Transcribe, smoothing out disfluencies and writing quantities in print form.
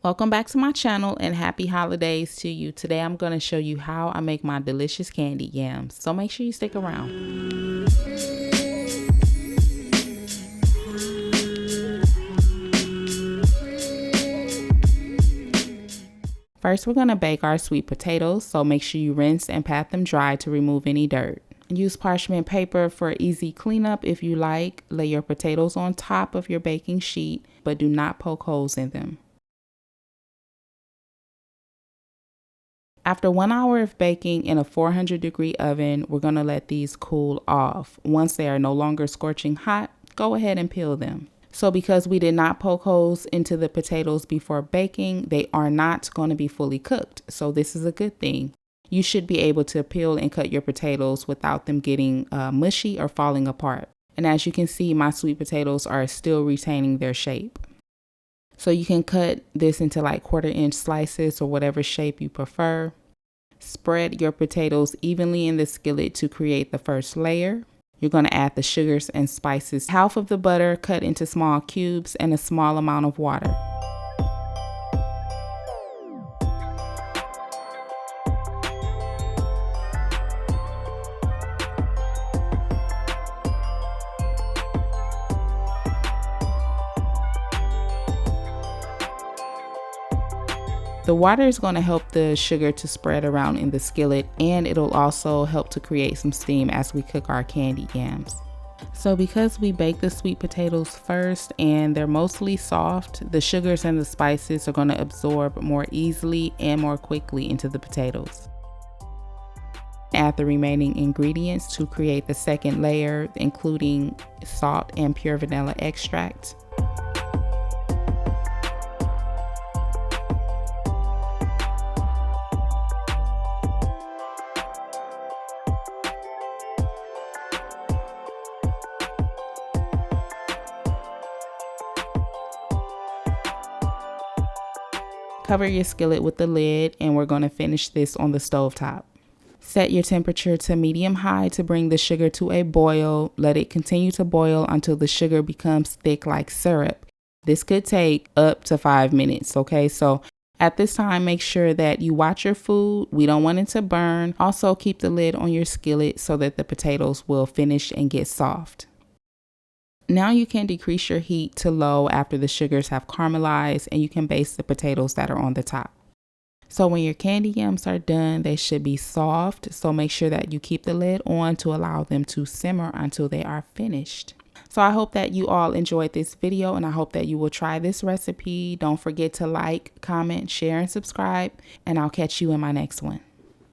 Welcome back to my channel and happy holidays to you. Today I'm going to show you how I make my delicious candied yams. So make sure you stick around. First, we're going to bake our sweet potatoes. So make sure you rinse and pat them dry to remove any dirt. Use parchment paper for easy cleanup if you like. Lay your potatoes on top of your baking sheet, but do not poke holes in them. After 1 hour of baking in a 400-degree oven, we're going to let these cool off. Once they are no longer scorching hot, go ahead and peel them. So because we did not poke holes into the potatoes before baking, they are not going to be fully cooked. So this is a good thing. You should be able to peel and cut your potatoes without them getting mushy or falling apart. And as you can see, my sweet potatoes are still retaining their shape. So you can cut this into like 1/4-inch slices or whatever shape you prefer. Spread your potatoes evenly in the skillet to create the first layer. You're going to add the sugars and spices, half of the butter cut into small cubes, and a small amount of water. The water is going to help the sugar to spread around in the skillet, and it'll also help to create some steam as we cook our candied yams. So because we bake the sweet potatoes first and they're mostly soft, the sugars and the spices are going to absorb more easily and more quickly into the potatoes. Add the remaining ingredients to create the second layer, including salt and pure vanilla extract. Cover your skillet with the lid, and we're going to finish this on the stove top. Set your temperature to medium-high to bring the sugar to a boil. Let it continue to boil until the sugar becomes thick like syrup. This could take up to 5 minutes, okay? So at this time, make sure that you watch your food. We don't want it to burn. Also, keep the lid on your skillet so that the potatoes will finish and get soft. Now you can decrease your heat to low after the sugars have caramelized, and you can baste the potatoes that are on the top. So when your candy yams are done, they should be soft. So make sure that you keep the lid on to allow them to simmer until they are finished. So I hope that you all enjoyed this video, and I hope that you will try this recipe. Don't forget to like, comment, share, and subscribe, and I'll catch you in my next one.